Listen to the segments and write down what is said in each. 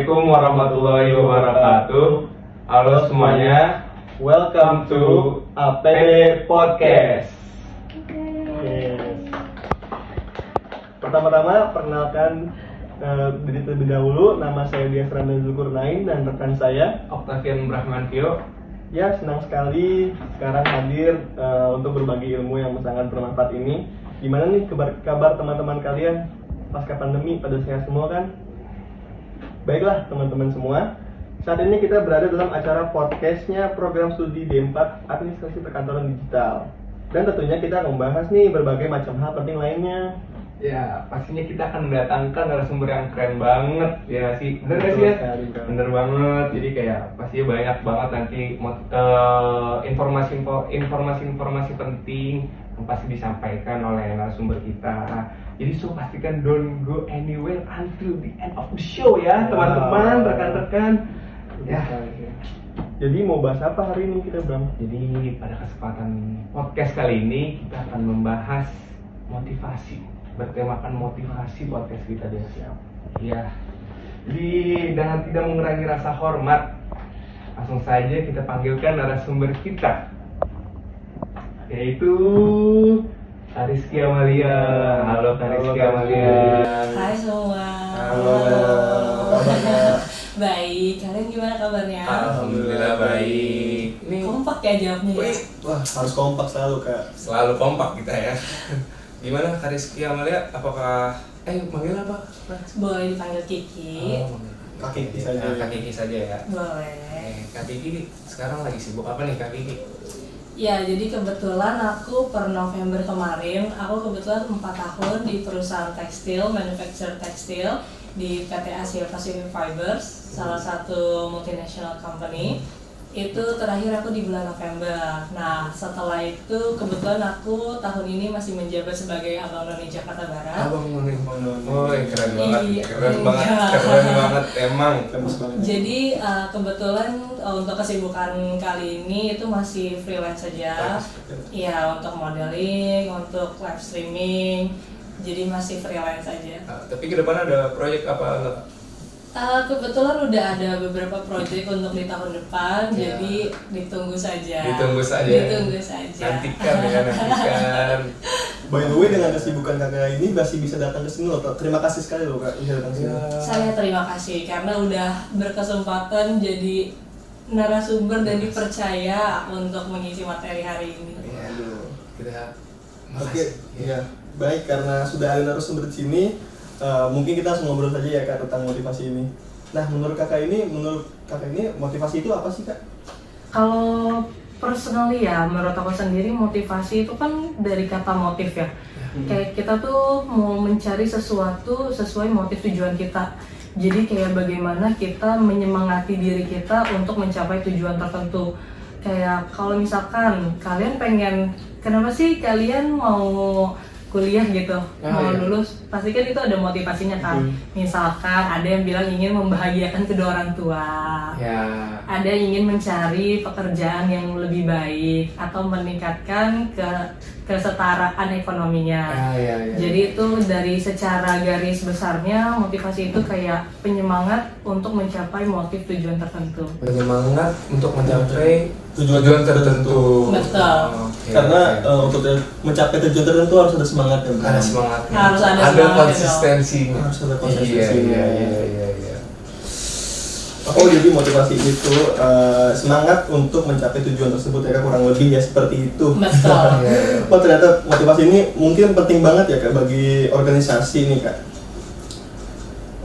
Assalamualaikum warahmatullahi wabarakatuh. Halo semuanya, welcome to APD Podcast. Yes. Pertama-tama perkenalkan diri terlebih dahulu. Nama saya Dias Randa Zulkarnain dan rekan saya Octavian Brahmantio. ya senang sekali sekarang hadir untuk berbagi ilmu yang sangat bermanfaat ini. Gimana nih kabar teman-teman kalian pasca pandemi? Pada sehat semua kan? Baiklah teman-teman semua, saat ini kita berada dalam acara podcastnya program studi D4 Administrasi Perkantoran Digital. Dan tentunya kita akan membahas nih berbagai macam hal penting lainnya. Ya, pastinya kita akan mendatangkan narasumber yang keren banget ya sih. Bener gak Betul sih ya? sekali, Bro. Bener banget. Jadi kayak pastinya banyak banget nanti informasi-informasi penting yang pasti disampaikan oleh narasumber kita. Jadi pastikan don't go anywhere until the end of the show ya, teman-teman, rekan-rekan. Ya. Jadi mau bahas apa hari ini kita, Bram? Jadi pada kesempatan podcast kali ini kita akan membahas motivasi, bertemakan motivasi podcast kita dia siap. Ya. Jadi dengan tidak mengurangi rasa hormat, langsung saja kita panggilkan narasumber kita, yaitu Kariski Amalia. Halo Kariski Amalia. Hai semua. Halo. Baik, kalian gimana kabarnya? Alhamdulillah baik. Ini Kompak ya jawabnya ya? Wah, harus kompak selalu, Kak. selalu kompak kita ya. Gimana Kariski Amalia? Apakah manggil apa? Boleh dipanggil Kiki. Kak Kiki saja. Kak Kiki saja ya. Boleh. Kak Kiki sekarang lagi sibuk apa nih Kak Kiki? Ya, jadi kebetulan aku per November kemarin, aku kebetulan 4 tahun di perusahaan tekstil, manufacturer tekstil di PT Asia Pacific Fibers, salah satu multinational company. Itu terakhir aku di bulan November. Nah, setelah itu kebetulan aku tahun ini masih menjabat sebagai Abang Noni Jakarta Barat. Abang Noni. Oh, keren Iya, keren banget emang. Bagus banget. Jadi kebetulan untuk kesibukan kali ini itu masih freelance saja. Iya, untuk modeling, untuk live streaming. Jadi masih freelance saja. Tapi ke depan ada proyek apa enggak? Kebetulan udah ada beberapa proyek untuk di tahun depan, Ya. jadi ditunggu saja. Ditunggu saja. Ditunggu saja. Nantikan ya, nantikan. By the way, dengan kesibukan kakak ini masih bisa datang ke sini loh, Kak. Terima kasih sekali loh, Kak, bisa datang ke sini. Saya terima kasih karena udah berkesempatan jadi narasumber dan dipercaya untuk mengisi materi hari ini. Iya. Kita Oke, ya. Baik, karena sudah ada narasumber di sini, mungkin kita langsung ngobrol saja ya, Kak, tentang motivasi ini. Nah, menurut kakak ini motivasi itu apa sih, Kak? Kalau personally ya, menurut aku sendiri motivasi itu kan dari kata motif ya. Kayak kita tuh mau mencari sesuatu sesuai motif tujuan kita. Jadi kayak bagaimana kita menyemangati diri kita untuk mencapai tujuan tertentu. Kayak kalau misalkan kalian pengen, kenapa sih kalian mau kuliah gitu, mau iya. lulus, pasti kan itu ada motivasinya kan. Misalkan ada yang bilang ingin membahagiakan kedua orang tua, Ya. ada yang ingin mencari pekerjaan yang lebih baik atau meningkatkan kesetaraan ekonominya. Ya. Jadi itu dari secara garis besarnya motivasi itu kayak penyemangat untuk mencapai motif tujuan tertentu. Penyemangat untuk mencapai tujuan tertentu. Betul. Oke, Karena oke. untuk mencapai tujuan tertentu harus ada semangat ya, Bro. Ada semangatnya. Harus ada semangatnya konsistensinya. Harus ada konsistensinya. Iya. Oke, jadi motivasi itu semangat untuk mencapai tujuan tersebut ya, Kak, kurang lebih ya seperti itu. Betul. Oh, ternyata motivasi ini mungkin penting banget ya, Kak, bagi organisasi nih, Kak.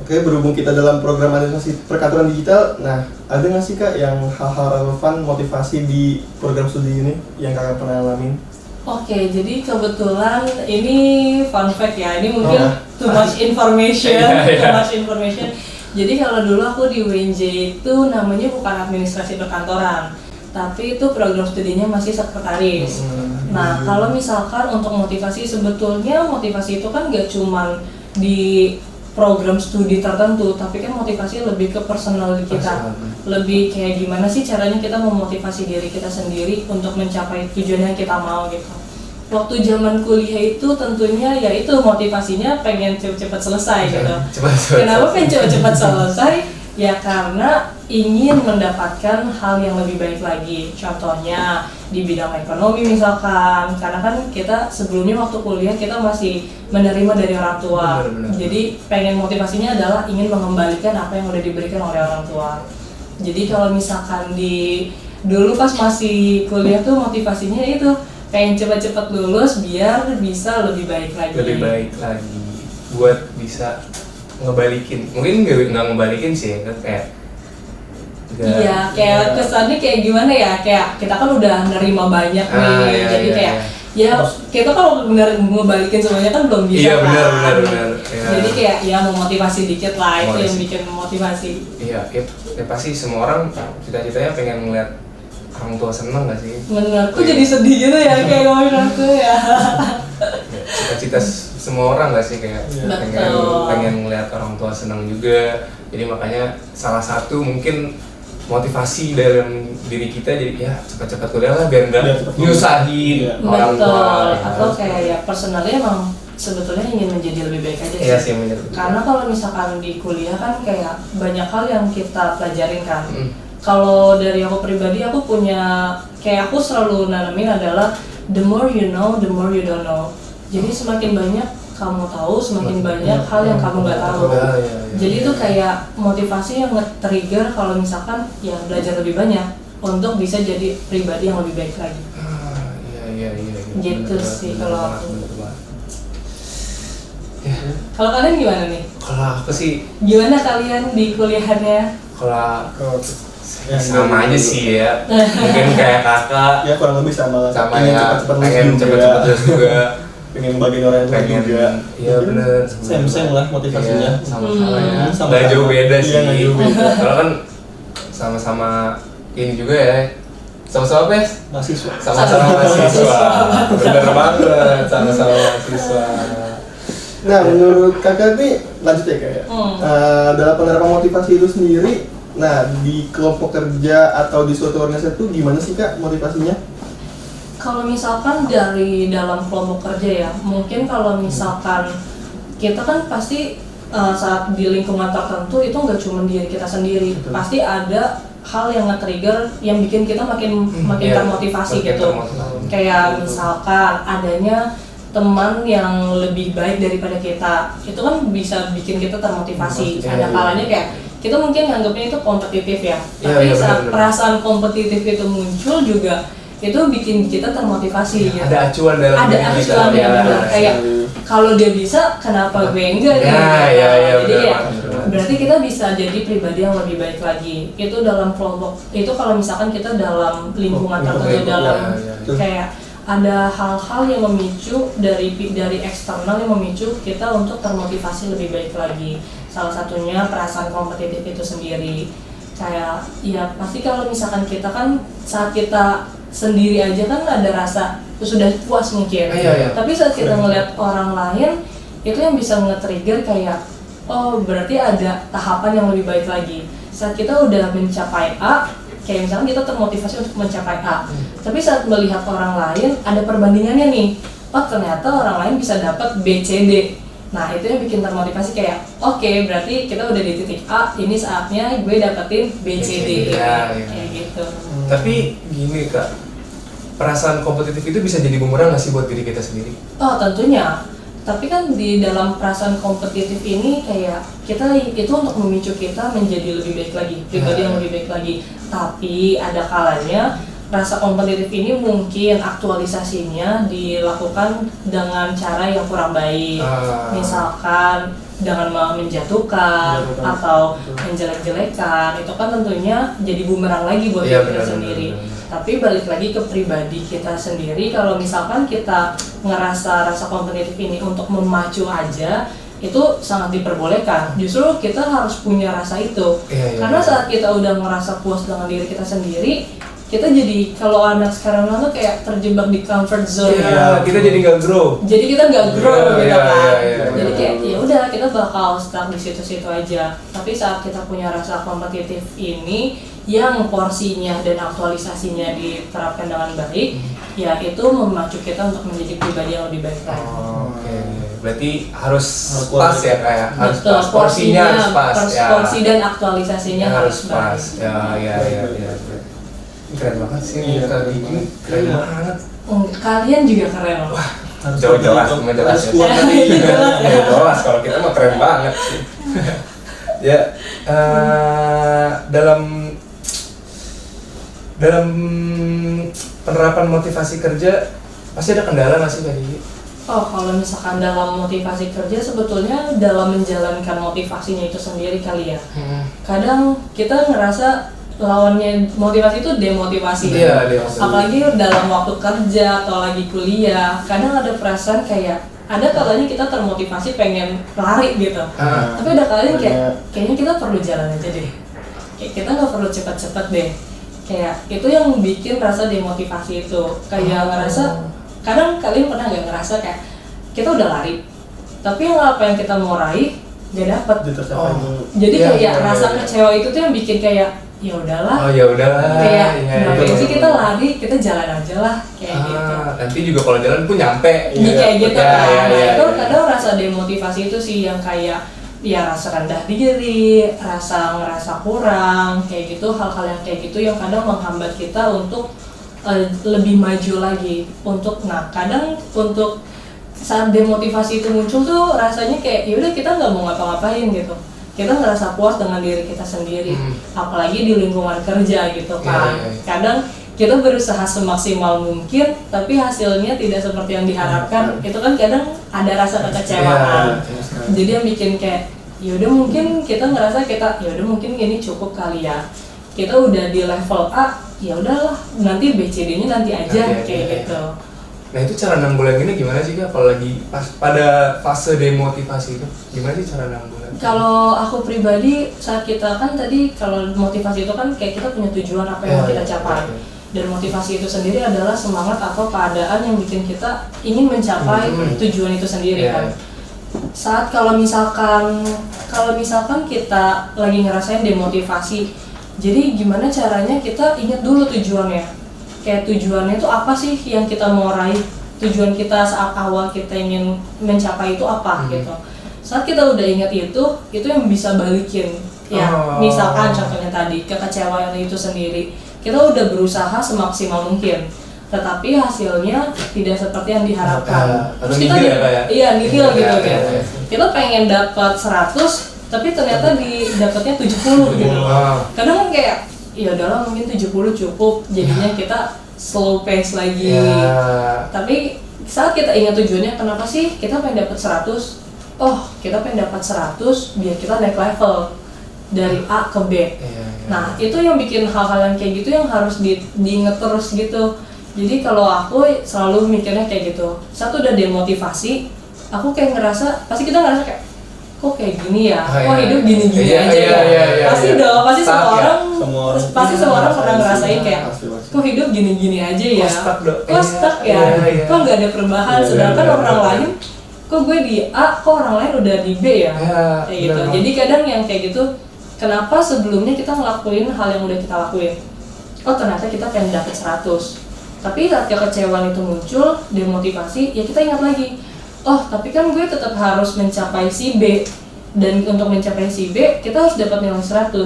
Oke, berhubung kita dalam program administrasi perkantoran digital, nah ada nggak sih, Kak, yang hal-hal relevan motivasi di program studi ini yang Kakak pernah alamin? Oke, jadi kebetulan ini fun fact ya, ini mungkin too much information, Iya. too much information. Jadi kalau dulu aku di UNJ itu namanya bukan administrasi perkantoran, tapi itu program studinya masih sekretaris. Nah, kalau misalkan untuk motivasi, sebetulnya motivasi itu kan gak cuman di program studi tertentu, tapi kan motivasi lebih ke personal kita. Lebih kayak gimana sih caranya kita memotivasi diri kita sendiri untuk mencapai tujuan yang kita mau gitu. Waktu zaman kuliah itu tentunya ya itu motivasinya pengen cepet-cepet selesai gitu. Kenapa pengen cepet-cepet selesai? Ya karena ingin mendapatkan hal yang lebih baik lagi. Contohnya di bidang ekonomi misalkan, karena kan kita sebelumnya waktu kuliah kita masih menerima dari orang tua. Benar. Jadi pengen motivasinya adalah ingin mengembalikan apa yang udah diberikan oleh orang tua. Jadi kalau misalkan dulu pas masih kuliah tuh motivasinya itu pengen cepat-cepat lulus biar bisa lebih baik lagi. Lebih baik lagi buat bisa ngebalikin, mungkin nggak ngebalikin sih ya, kayak Iya, kayak kesannya kayak gimana ya, kayak kita kan udah nerima banyak nih, iya, jadi iya, kayak iya. ya kita kalau benar ngebalikin semuanya kan belum bisa. Iya, kan. benar. Iya. Jadi kayak ya memotivasi dikit lah, itu yang Motivasi. bikin motivasi. Iya, ya pasti semua orang cita-citanya pengen ngeliat orang tua seneng gak sih? Menurutku jadi sedih gitu ya, kayak ngomongin aku ya. Cita-cita semua orang gak sih kayak Betul. pengen ngeliat orang tua seneng juga. Jadi makanya salah satu mungkin motivasi dalam diri kita jadi ya cepat-cepat kuliah lah biar nggak Biar cepet lulus. nyusahin Iya. orang tua. Betul. Ya. Atau kayak ya personalnya emang sebetulnya ingin menjadi lebih baik aja sih. Iya sih bener. Karena kalau misalkan di kuliah kan kayak banyak hal yang kita pelajarin kan. Mm. Kalau dari aku pribadi aku punya kayak aku selalu nanamin adalah the more you know, the more you don't know. Jadi semakin banyak kamu tahu, semakin banyak hal yang kamu nggak tahu. Iya. Jadi itu kayak motivasi yang nge-trigger kalau misalkan ya belajar lebih banyak untuk bisa jadi pribadi yang lebih baik lagi. Iya. Gitu Bener sih banget, kalau bener aku. banget. Ya, Kalau kalian gimana nih? kalau aku sih Gimana kalian di kuliahannya? kalau Kalau sama aja sih ya. Mungkin kayak kakak ya kurang lebih sama lah. sama Ingin ya cepet-cepet lulus pengen juga. cepet-cepet lulus juga. Pengen bagian orang tua Pengen juga. iya bener. Same lah motivasinya. Iya, sama-sama ya. Sama-sama. Nggak jauh beda Iya, sih. nggak jauh beda. Kalau kan sama-sama ini juga ya. Sama-sama apa ya? Mahasiswa. Sama-sama mahasiswa. Bener banget, sama-sama mahasiswa. Nah, menurut kakak nih lanjut ya kak ya. Dalam penerapan motivasi itu sendiri, nah di kelompok kerja atau di suatu organisasi itu gimana sih kak motivasinya? Kalau misalkan dari dalam kelompok kerja ya, mungkin kalau misalkan kita kan pasti saat di lingkungan tertentu itu nggak cuma diri kita sendiri, Betul. pasti ada hal yang nge-trigger yang bikin kita makin Iya, termotivasi makin gitu. termotivasi. Kayak misalkan adanya teman yang lebih baik daripada kita, itu kan bisa bikin kita termotivasi. Iya, Ada iya. kalanya kayak kita mungkin nganggapnya itu kompetitif ya, Iya, tapi iya, saat benar-benar. perasaan kompetitif itu muncul juga itu bikin kita termotivasi gitu. Ada acuan dalam Ada diri kita. acuan ya, benar. Kayak kalau dia bisa, kenapa gue enggak nih? Ya, Gitu. iya, Jadi benar ya, banget. berarti kita bisa jadi pribadi yang lebih baik lagi. Itu dalam kelompok. Itu kalau misalkan kita dalam lingkungan tertentu, Lingkungan, dalam iya. kayak ada hal-hal yang memicu dari eksternal yang memicu kita untuk termotivasi lebih baik lagi. Salah satunya perasaan kompetitif itu sendiri. Kayak ya pasti kalau misalkan kita kan saat kita sendiri aja kan ada rasa sudah puas mungkin. Iya. Tapi saat kita ngeliat orang lain itu yang bisa nge-trigger kayak oh berarti ada tahapan yang lebih baik lagi. Saat kita udah mencapai A, kayak misalnya kita termotivasi untuk mencapai A. Tapi saat melihat orang lain ada perbandingannya nih. Oh ternyata orang lain bisa dapat B, C, D. Nah itu yang bikin termotivasi kayak oke, berarti kita udah di titik A, ini saatnya gue dapetin B, C, D. Iya. Kayak gitu. Tapi gini kak, perasaan kompetitif itu bisa jadi bumerang nggak sih buat diri kita sendiri? Oh tentunya. Tapi kan di dalam perasaan kompetitif ini kayak kita itu untuk memicu kita menjadi lebih baik lagi, pribadi yang lebih baik lagi. Tapi ada kalanya rasa kompetitif ini mungkin aktualisasinya dilakukan dengan cara yang kurang baik. Misalkan dengan menjatuhkan atau menjelek-jelekan, itu kan tentunya jadi bumerang lagi buat Iya, diri kita benar, sendiri. benar. Tapi balik lagi ke pribadi kita sendiri, kalau misalkan kita ngerasa rasa kompetitif ini untuk memacu aja, itu sangat diperbolehkan. Justru kita harus punya rasa itu. Iya, Karena iya. saat kita udah ngerasa puas dengan diri kita sendiri, kita jadi kalau anak sekarang tuh kayak terjebak di comfort zone. Iya, kita jadi nggak grow. Jadi kita nggak grow Iya, gitu iya, kan. iya, iya, Jadi iya. kayak ya udah kita bakal stuck di situ-situ aja. Tapi saat kita punya rasa kompetitif ini, yang porsinya dan aktualisasinya diterapkan dengan baik, ya itu memacu kita untuk menjadi pribadi yang lebih baik lagi. Oke. Berarti harus Harus pas ya kayak harus Betul, pas porsinya harus pas ya. porsi dan aktualisasinya harus pas. baik. Ya. Keren banget sih Iya. Kak Gigi. Keren Iya. banget. Kalian juga keren loh. Jelas, cuma jelas harus ya. kuat tadi. Jelas ya. Ya jelas kalau kita mah keren banget sih. Ya, dalam penerapan motivasi kerja pasti ada kendala nggak sih Kak Gigi? Oh, kalau misalkan dalam motivasi kerja sebetulnya dalam menjalankan motivasinya itu sendiri kali ya. Kadang kita ngerasa lawannya motivasi itu demotivasi. Iya, demotivasi. Apalagi dalam waktu kerja atau lagi kuliah, kadang ada perasaan kayak ada kalanya kita termotivasi pengen lari gitu. Tapi ada kalanya kayaknya kita perlu jalan aja deh. Kayak kita nggak perlu cepat-cepat deh. Kayak itu yang bikin rasa demotivasi itu. Kayak ngerasa kadang kalian pernah nggak ngerasa kayak kita udah lari, tapi apa yang kita mau raih nggak dapet. Jadi kayak rasa kecewa itu tuh yang bikin kayak ya udahlah. Oh ya udahlah. Kayak Iya. sih kita lari, kita jalan aja lah kayak gitu. Nanti juga kalau jalan pun nyampe. Kayak gitu Ya, kan. ya, Nah, ya, itu ya. kadang rasa demotivasi itu sih yang kayak ya rasa rendah diri, rasa ngerasa kurang, kayak gitu, hal-hal yang kayak gitu yang kadang menghambat kita untuk lebih maju lagi. Kadang untuk saat demotivasi itu muncul tuh rasanya kayak yaudah kita nggak mau ngapa-ngapain gitu. Kita ngerasa puas dengan diri kita sendiri, apalagi di lingkungan kerja gitu kan. Kadang kita berusaha semaksimal mungkin, tapi hasilnya tidak seperti yang diharapkan. Itu kan kadang ada rasa kekecewaan. Jadi yang bikin kayak, yaudah mungkin kita ngerasa yaudah mungkin ini cukup kali ya. Kita udah di level A, ya udahlah nanti BCD-nya nanti aja kayak gitu. Nah itu cara nanggulanginnya gimana sih Kak? Kalau lagi pada fase demotivasi itu, gimana sih cara nanggulanginnya? Kalau aku pribadi saat kita kan tadi kalau motivasi itu kan kayak kita punya tujuan apa yang mau kita capai. Dan motivasi itu sendiri adalah semangat atau keadaan yang bikin kita ingin mencapai tujuan itu sendiri kan. Saat kalau misalkan kita lagi ngerasain demotivasi, jadi gimana caranya kita ingat dulu tujuannya. Kayak tujuannya itu apa sih yang kita mau raih? Tujuan kita saat awal kita ingin mencapai itu apa gitu. Saat kita udah ingat itu yang bisa balikin. Ya, misalkan contohnya tadi kekecewaan itu sendiri. Kita udah berusaha semaksimal mungkin, tetapi hasilnya tidak seperti yang diharapkan. Terus kita nihil gitu kan. Kita pengen dapat 100, tapi ternyata dapatnya 70 gitu. Kadang kan kayak ya udahlah mungkin 70 cukup, jadinya kita slow pace lagi. Tapi saat kita ingat tujuannya, kenapa sih kita pengen dapat 100? Oh, kita pengen dapat 100 biar kita naik level dari A ke B. Nah, itu yang bikin hal-hal yang kayak gitu yang harus diinget terus gitu. Jadi kalau aku selalu mikirnya kayak gitu. Satu udah demotivasi, aku kayak ngerasa, pasti kita ngerasa kayak kok kayak gini ya, kok hidup gini-gini aja ya. Pasti dong, pasti semua orang pernah ngerasain kayak kok hidup gini-gini aja ya, kok stuck ya, kok nggak ada perubahan. Sedangkan orang lain, kok gue di A, kok orang lain udah di B ya, kayak gitu. Jadi kadang yang kayak gitu, kenapa sebelumnya kita ngelakuin hal yang udah kita lakuin? Oh ternyata kita pengen dapet 100, tapi saat kekecewaan itu muncul, demotivasi, ya kita ingat lagi. Oh, tapi kan gue tetap harus mencapai si B, dan untuk mencapai si B kita harus dapat nilai 100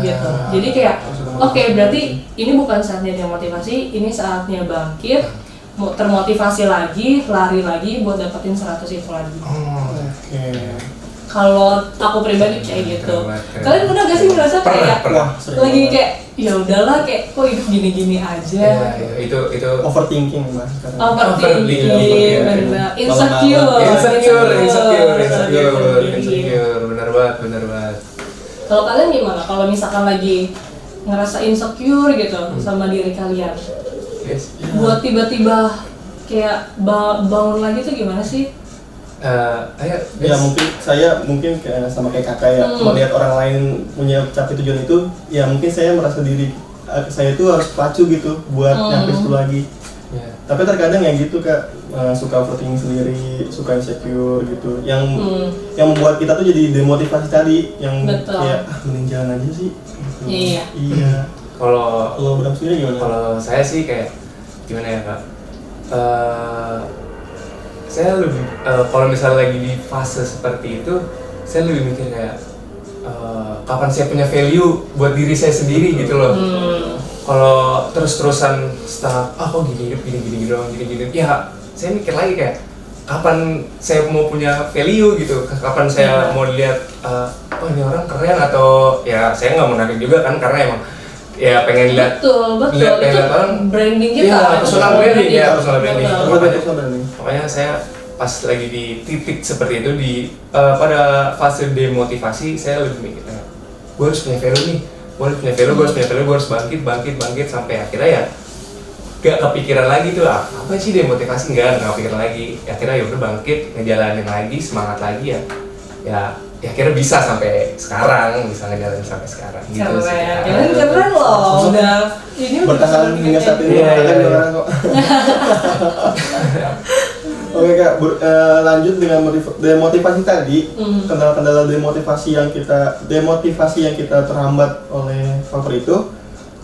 gitu. Jadi kayak oke, berarti ini bukan saatnya demotivasi, ini saatnya bangkit, termotivasi lagi, lari lagi buat dapetin 100 itu lagi. Kalau aku pribadi kayak gitu. Kalian pernah gak sih ngerasa kayak lagi kayak ya udahlah kayak kok hidup gini-gini aja. Itu overthinking Mas. Overthinking, benar. Insecure. Benar banget. Kalau kalian gimana? Kalau misalkan lagi ngerasa insecure gitu sama diri kalian, buat tiba-tiba kayak bangun lagi tuh gimana sih? Ya mungkin kayak sama kayak kakak ya, melihat orang lain punya capai tujuan itu, ya mungkin saya merasa diri saya itu harus pacu gitu buat nyampe situ lagi. Tapi terkadang ya gitu Kak, suka overthinking sendiri, suka insecure gitu, yang membuat kita tuh jadi demotivasi tadi, yang kayak mending jalan aja sih. Iya. Kalau Bram sendiri gimana? Kalau saya sih kayak gimana ya Kak? Saya lebih kalau misalnya lagi di fase seperti itu, saya lebih mikir kayak kapan saya punya value buat diri saya sendiri gitu loh. Kalau terus-terusan stuck, kok gini hidup gini doang gini, ya saya mikir lagi kayak kapan saya mau punya value gitu, kapan saya mau lihat ini orang keren atau ya saya nggak menarik juga kan karena emang ya pengen lihat betul itu orang branding kita ya personal branding. Branding. Makanya saya pas lagi di titik seperti itu di pada fase demotivasi saya lebih mikir gue harus punya value nih, gue harus bangkit sampai akhirnya ya gak kepikiran lagi tuh apa sih demotivasi, nggak kepikiran lagi. Akhirnya ya udah bangkit, ngejalanin lagi, semangat lagi ya akhirnya bisa sampai sekarang, bisa ngejalanin sampai sekarang gitu sih. Keren loh, udah ini bertahan hingga saat ini. Kok. Oke Kak, lanjut dengan demotivasi tadi. Kendala-kendala demotivasi yang kita terhambat oleh faktor itu.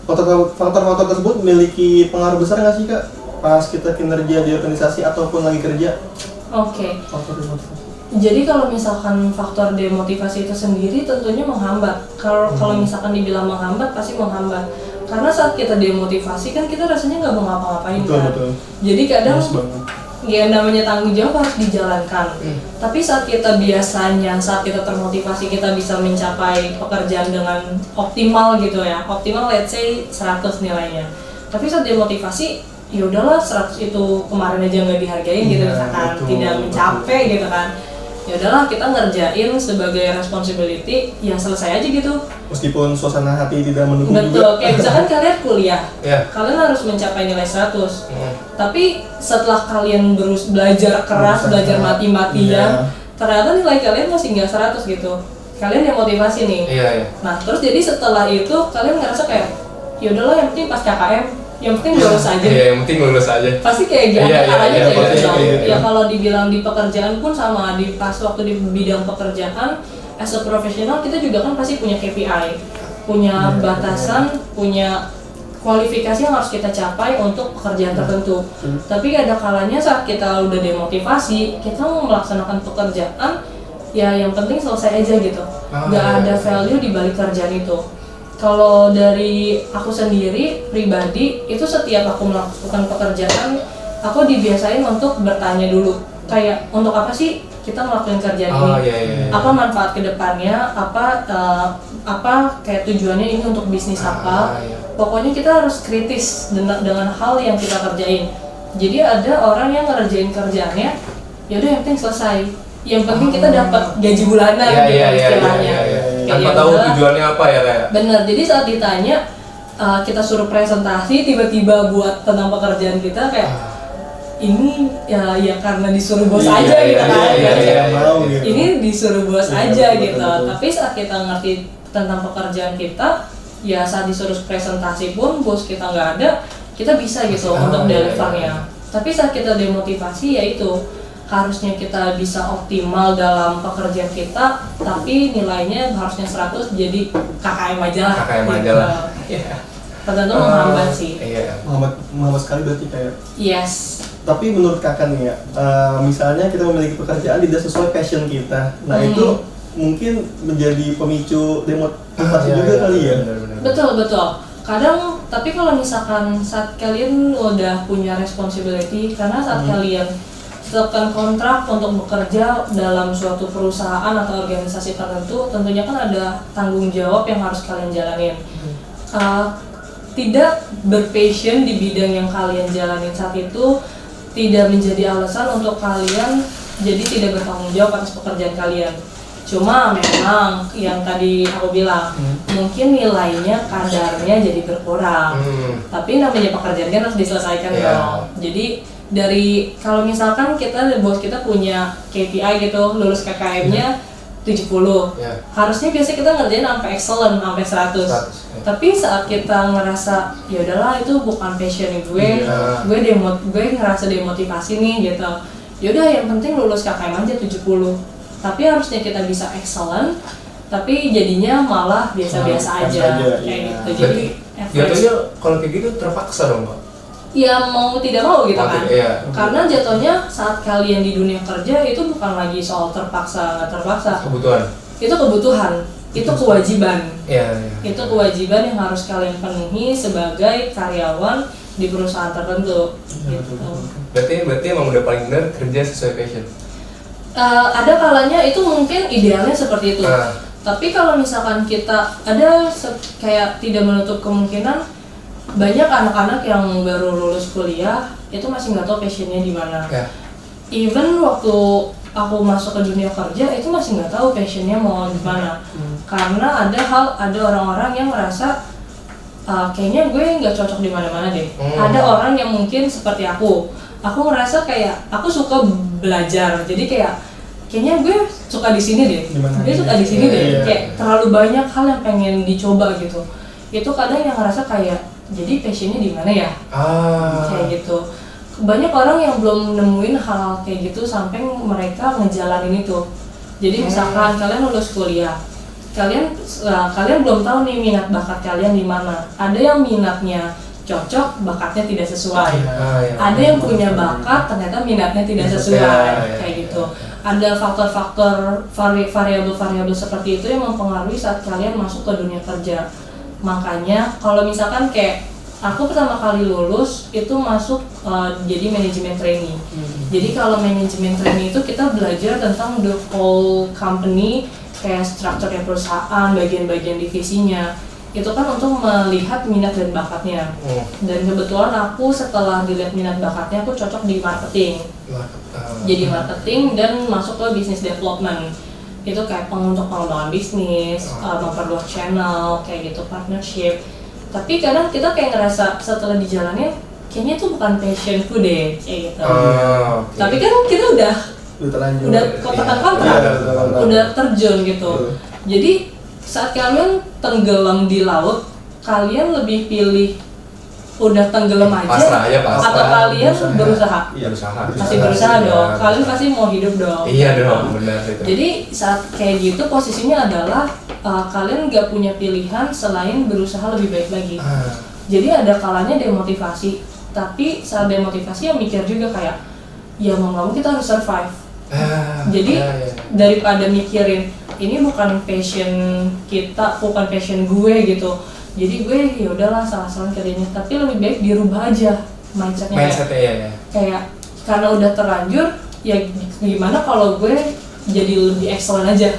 Faktor-faktor tersebut memiliki pengaruh besar nggak sih Kak pas kita kinerja di organisasi ataupun lagi kerja? Oke. Faktor demotivasi. Jadi kalau misalkan faktor demotivasi itu sendiri tentunya menghambat. Kalau misalkan dibilang menghambat pasti menghambat. Karena saat kita demotivasi kan kita rasanya nggak mau ngapa-ngapain kan. Betul. Jadi kadang ya namanya tanggung jawab harus dijalankan. Tapi saat kita termotivasi kita bisa mencapai pekerjaan dengan optimal gitu ya. Optimal let's say 100 nilainya. Tapi saat demotivasi ya udahlah 100 itu kemarin aja nggak dihargain gitu misalkan tidak mencapai gitu kan. Ya udahlah kita ngerjain sebagai responsibility ya selesai aja gitu. Meskipun suasana hati tidak mendukung juga. Betul, kayak misalkan kalian kuliah, kalian harus mencapai nilai 100. Tapi setelah kalian belajar keras, belajar mati-matian, ternyata nilai kalian masih nggak 100 gitu. Kalian demotivasi nih. Nah terus jadi setelah itu kalian ngerasa kayak ya udahlah yang penting pas KKM yang penting lulus aja. Iya, yang penting lulus aja. Pasti kayak gitu caranya kayak gitu. Gitu. Ya kalau dibilang di pekerjaan pun sama, di pas waktu di bidang pekerjaan as a professional kita juga kan pasti punya KPI, punya batasan, punya kualifikasi yang harus kita capai untuk pekerjaan tertentu. Tapi ada kalanya saat kita udah demotivasi, kita mau melaksanakan pekerjaan ya yang penting selesai aja gitu. Nggak ada value di balik kerjaan itu. Kalau dari aku sendiri pribadi itu setiap aku melakukan pekerjaan aku dibiasain untuk bertanya dulu kayak untuk apa sih kita ngelakuin kerjaan ini, apa manfaat kedepannya, apa kayak tujuannya ini untuk bisnis apa. Pokoknya kita harus kritis dengan hal yang kita kerjain. Jadi ada orang yang ngerjain kerjaannya ya udah yang penting selesai, yang penting kita dapat gaji bulanan gitu istilahnya. Tanpa tahu tujuannya apa ya kayak. Bener, jadi saat ditanya kita suruh presentasi tiba-tiba buat tentang pekerjaan kita kayak ini ya karena disuruh bos aja gitu kan. Ini disuruh bos aja gitu. Tapi saat kita ngerti tentang pekerjaan kita, ya saat disuruh presentasi pun bos kita nggak ada, kita bisa gitu untuk delivernya. Tapi saat kita demotivasi ya itu harusnya kita bisa optimal dalam pekerjaan kita, tapi nilainya harusnya 100 jadi KKM aja lah. KKM aja lah. Tertentu menghambat sih. Menghambat sekali berarti kayak. Yes. Tapi menurut kakak nih ya, misalnya kita memiliki pekerjaan tidak sesuai passion kita, nah itu mungkin menjadi pemicu demotivasi juga kali ya. Betul. Kadang, tapi kalau misalkan saat kalian udah punya responsibility, karena saat kalian setelah kontrak untuk bekerja dalam suatu perusahaan atau organisasi tertentu, tentunya kan ada tanggung jawab yang harus kalian jalanin. Tidak berpassion di bidang yang kalian jalanin saat itu tidak menjadi alasan untuk kalian jadi tidak bertanggung jawab atas pekerjaan kalian. Cuma memang yang tadi aku bilang mungkin nilainya kadarnya jadi berkurang. Tapi namanya pekerjaan kan harus diselesaikan dong. Jadi dari kalau misalkan bos kita punya KPI gitu, lulus KKM-nya 70. Harusnya biasanya kita ngerjain sampai excellent, sampai 100. Tapi saat kita ngerasa ya udahlah itu bukan passion gue ngerasa demotivasi nih gitu. Ya udah yang penting lulus KKM aja 70. Tapi harusnya kita bisa excellent, tapi jadinya malah biasa-biasa aja kayak iya. gitu. Jadi Jatuhnya kalau kayak gitu terpaksa dong Pak? ya mau tidak mau gitu kan. Iya. Karena jatuhnya saat kalian di dunia kerja itu bukan lagi soal terpaksa nggak terpaksa. Kebutuhan. Itu kebutuhan, itu kewajiban. Iya. Itu kewajiban yang harus kalian penuhi sebagai karyawan di perusahaan tertentu. Gitu. Berarti emang udah paling benar kerja sesuai passion. Ada kalanya itu mungkin idealnya seperti itu. Tapi kalau misalkan kita ada kayak tidak menutup kemungkinan banyak anak-anak yang baru lulus kuliah itu masih nggak tahu passionnya di mana. Even waktu aku masuk ke dunia kerja itu masih nggak tahu passionnya mau di mana. Karena ada orang-orang yang merasa kayaknya gue nggak cocok di mana-mana deh. Ada orang yang mungkin seperti aku ngerasa kayak aku suka belajar, jadi kayaknya gue suka di sini deh, gue suka di sini deh, kayak terlalu banyak hal yang pengen dicoba gitu. Itu kadang yang ngerasa kayak jadi passionnya di mana ya, kayak gitu. Banyak orang yang belum nemuin hal kayak gitu sampai mereka ngejalanin itu. Jadi misalkan kalian lulus kuliah, kalian belum tahu nih minat bakat kalian di mana. Ada yang minatnya cocok, bakatnya tidak sesuai. Ada yang punya bakat, ternyata minatnya tidak sesuai, kayak gitu. Ada faktor-faktor variabel-variabel seperti itu yang mempengaruhi saat kalian masuk ke dunia kerja. Makanya kalau misalkan kayak aku pertama kali lulus itu masuk jadi manajemen trainee. Jadi kalau manajemen trainee itu kita belajar tentang the whole company, kayak strukturnya perusahaan, bagian-bagian divisinya. Itu kan untuk melihat minat dan bakatnya. Dan kebetulan aku setelah dilihat minat bakatnya aku cocok di marketing. Jadi marketing dan masuk ke business development. Itu kayak untuk pengembangan bisnis, memperluas channel, kayak gitu, partnership. Tapi kadang kita kayak ngerasa setelah dijalanin kayaknya itu bukan passionku deh, kayak gitu. Tapi kan kita udah kotak kontrak, udah terjun gitu. Jadi saat kalian tenggelam di laut, kalian lebih pilih udah tenggelam aja atau kalian berusaha? Pasti berusaha dong. Kalian pasti mau hidup dong. Iya dong, benar itu. Jadi saat kayak gitu posisinya adalah kalian nggak punya pilihan selain berusaha lebih baik lagi. Jadi ada kalanya demotivasi. Tapi saat demotivasi ya mikir juga kayak ya mau nggak mau kita harus survive. Jadi daripada mikirin ini bukan passion kita, bukan passion gue gitu. Jadi gue ya udahlah salah-salah kerjanya, tapi lebih baik dirubah aja mindsetnya. Kayak karena udah terlanjur, ya gimana kalau gue jadi lebih excellent aja.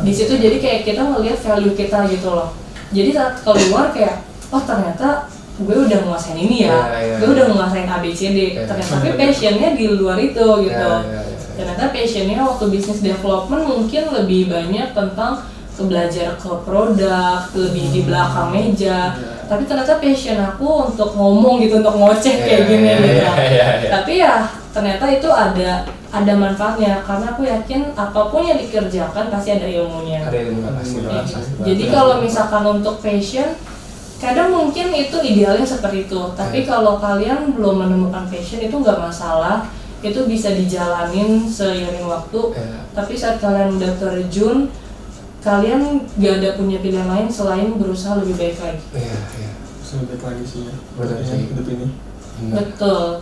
Di situ jadi kayak kita ngelihat value kita gitu loh. Jadi saat keluar kayak oh ternyata gue udah menguasain ini ya, gue udah menguasain ABCD. Ternyata tapi passionnya di luar itu gitu. Ternyata passionnya waktu business development mungkin lebih banyak tentang belajar ke produk, lebih di belakang meja. Tapi ternyata passion aku untuk ngomong gitu, untuk ngoceh kayak gini gitu. Tapi ya ternyata itu ada manfaatnya karena aku yakin apapun yang dikerjakan pasti ada ilmunya. Jadi kalau misalkan untuk passion, kadang mungkin itu idealnya seperti itu. Tapi kalau kalian belum menemukan passion itu nggak masalah. Itu bisa dijalanin seiring waktu. Tapi saat kalian udah terjun, kalian gak ada punya pilihan lain selain berusaha lebih baik lagi. Lebih baik lagi sih ya. Hidup ini. Betul.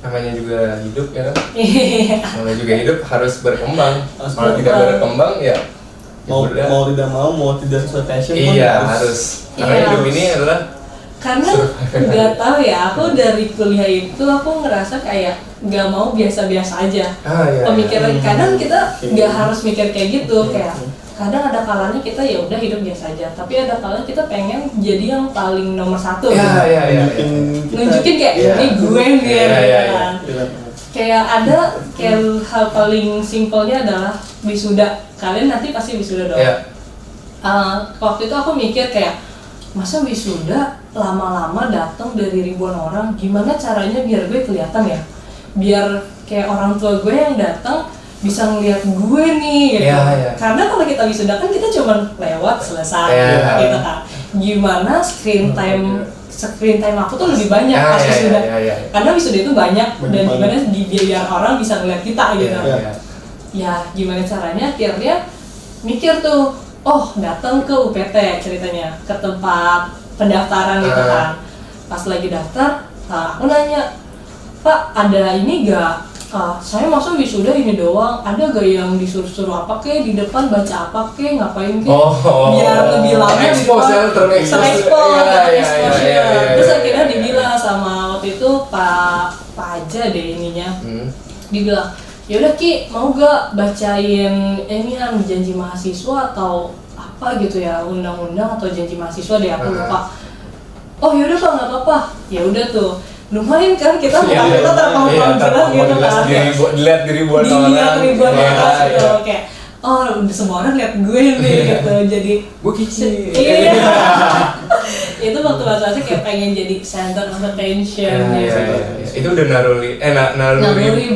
Namanya juga hidup ya kan? Namanya juga hidup harus berkembang. Kalau tidak berkembang ya mau tidak mau tidak sesuai passion harus. Karena hidup ini adalah karena nggak tahu ya, aku dari kuliah itu aku ngerasa kayak nggak mau biasa-biasa aja. Pemikiran kadang kita nggak harus mikir kayak gitu, kayak kadang ada kalanya kita ya udah hidup biasa aja, tapi ada kalanya kita pengen jadi yang paling nomor satu. Nunjukin kayak ini gue nih, kan. Kayak ada hal paling simpelnya adalah wisuda. Kalian nanti pasti wisuda dong. Waktu itu aku mikir kayak masa wisuda lama-lama datang dari ribuan orang, gimana caranya biar gue kelihatan ya, biar kayak orang tua gue yang datang bisa ngeliat gue nih gitu. Karena kalau kita wisuda kan kita cuma lewat selesai gitu kan. Gimana screen time aku tuh lebih banyak pas wisuda. Karena wisuda itu banyak dan gimana biar orang bisa ngeliat kita gitu. Ya gimana caranya akhirnya mikir tuh, oh datang ke UPT ceritanya, ke tempat pendaftaran gitu kan. Pas lagi daftar, aku nanya, Pak ada ini gak? Saya masa wisuda ini doang, ada gak yang disuruh-suruh apa kek di depan, baca apa kek, ngapain kek, biar lebih lama di depan, terekspos ya. Terus akhirnya dibilang sama waktu itu Pak Aja deh ininya, dibilang, yaudah Ki mau gak bacain ini kan janji mahasiswa atau apa gitu ya, undang-undang atau janji mahasiswa deh, aku lupa. Oh yaudah Pak nggak apa-apa, ya udah tuh. Lumayan kan kita terpang-pang gitu kan, dilihat ribuan orang gitu, kayak oh semua orang lihat gue nih gitu, jadi gue Kiki. Iya. Itu waktu masa-masa kayak pengen jadi center of attention gitu. Itu udah naluri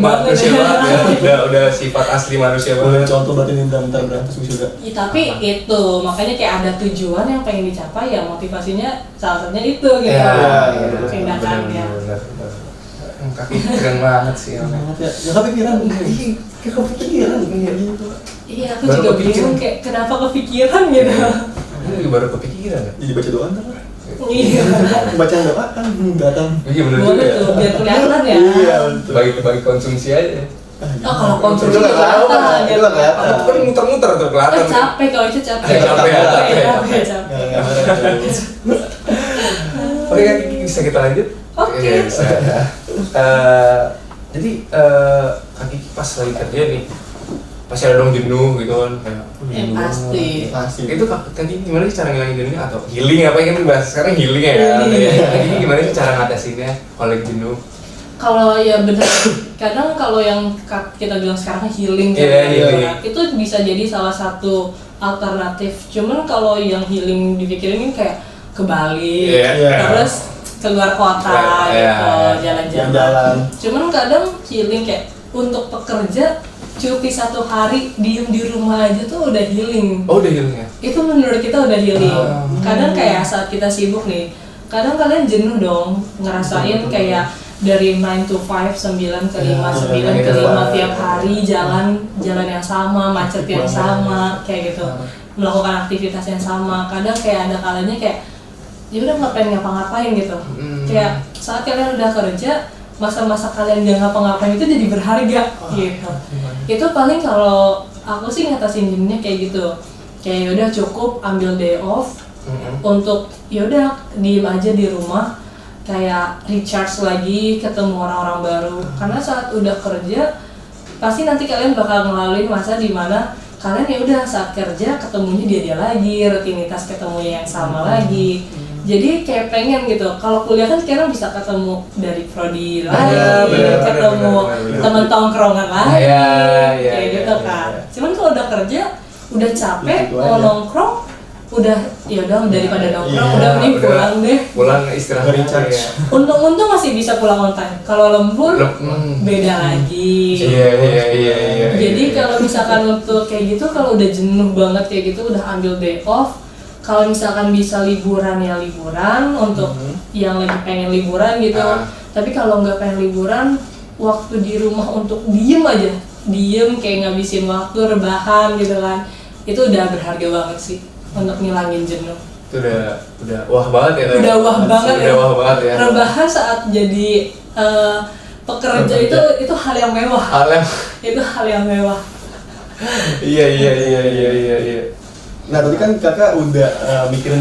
manusia banget ya, udah sifat asli manusia Boleh banget. contoh berarti nih bentar terus wisuda. Ya, tapi itu makanya kayak ada tujuan yang pengen dicapai ya, motivasinya salah satunya itu gitu. Tindakannya. Kaki keren banget sih. Banget ya. Ya kepikiran. Kepikiran gitu. Iya, aku juga bingung kayak kenapa kepikiran gitu. Ini baru kepikiran ya. Jadi baca doa ntar. Iya. Bacaan doa kan datang. Iya benar juga. Boleh tuh, biar kelihatan ya. Iya betul. Bagi konsumsi aja. Oh, kalau konsumsi Itu nggak kelihatan, kelihatan. itu nggak kelihatan. Aku kan muter-muter tuh kelihatan. Capek kalau itu capek. Capek. Capek. Oke kan bisa kita lanjut? Oke. Iya, bisa. Jadi Kak Kiki pas lagi kerja nih, pasti ada dong jenuh gitu kan kayak. Pasti. Itu Kak Kiki gimana sih cara ngilangin jenuhnya atau healing apa yang bahas sekarang healing ya? Healing. Kak Kiki gimana sih cara ngatasinnya kalau lagi jenuh? Kalau ya benar, kadang kalau yang kita bilang sekarang healing itu bisa jadi salah satu alternatif. Cuman kalau yang healing dipikirin kayak ke Bali, terus keluar kota gitu, jalan-jalan. Cuman kadang healing kayak untuk pekerja cuti 1 hari diem di rumah aja tuh udah healing. Oh udah healing ya? Itu menurut kita udah healing. Kadang kayak saat kita sibuk nih, kadang kalian jenuh dong ngerasain kayak dari 9 to 5, 9 ke 5, 9 ke 5 tiap hari jalan yang sama, macet yang sama, kayak gitu, melakukan aktivitas yang sama. Kadang kayak ada kalanya kayak ya udah nggak pengen ngapa-ngapain gitu. Kayak saat kalian udah kerja, masa-masa kalian nggak ngapa-ngapain itu jadi berharga gitu. Itu paling kalau aku sih ngatasin jenuhnya kayak gitu. Kayak yaudah cukup ambil day off untuk yaudah diem aja di rumah, kayak recharge lagi, ketemu orang-orang baru. Karena saat udah kerja pasti nanti kalian bakal ngelaluin masa dimana kalian ya udah saat kerja ketemunya dia lagi, rutinitas ketemunya yang sama lagi. Jadi kayak pengen gitu. Kalau kuliah kan sekarang bisa ketemu dari prodi lagi, ketemu teman tongkrongan lagi, kayak gitu kan. Cuman kalau udah kerja udah capek mau nongkrong, udah ya udah daripada nongkrong udah mending pulang deh. Pulang istirahat recharge. Untung masih bisa pulang on time. Kalau lembur beda lagi. Iya. Jadi kalau misalkan untuk kayak gitu, kalau udah jenuh banget kayak gitu udah ambil day off. Kalau misalkan bisa liburan ya liburan untuk yang lagi pengen liburan gitu. Tapi kalau nggak pengen liburan, waktu di rumah untuk diem aja, diem kayak ngabisin waktu rebahan gitu kan. Itu udah berharga banget sih untuk ngilangin jenuh. Itu udah wah banget ya. Udah wah banget ya. Ya. Rebahan saat jadi pekerja itu hal yang mewah. Itu hal yang mewah. Iya. Nah tadi kan kakak udah mikirin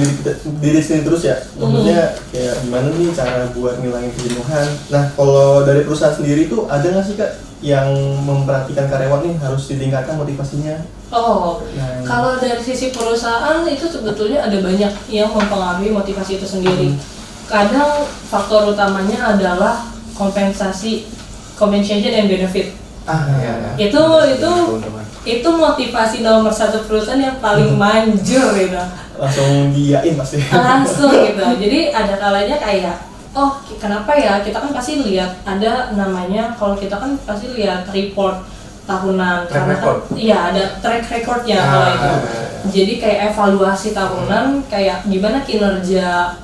diri sendiri terus ya, maksudnya kayak gimana nih cara buat ngilangin kejenuhan. Nah kalau dari perusahaan sendiri tuh ada nggak sih kak yang memperhatikan karyawan nih harus ditingkatkan motivasinya? Kalau dari sisi perusahaan itu sebetulnya ada banyak yang mempengaruhi motivasi itu sendiri. Kadang faktor utamanya adalah compensation and benefit. Itu motivasi nomor 1 perusahaan yang paling manjur gitu. Langsung diain pasti. Langsung gitu. Jadi ada kalanya kayak, oh kenapa ya, kita kan pasti lihat ada namanya, kalau kita kan pasti lihat report tahunan. Iya ada track recordnya kalau itu. Jadi kayak evaluasi tahunan, kayak gimana kinerja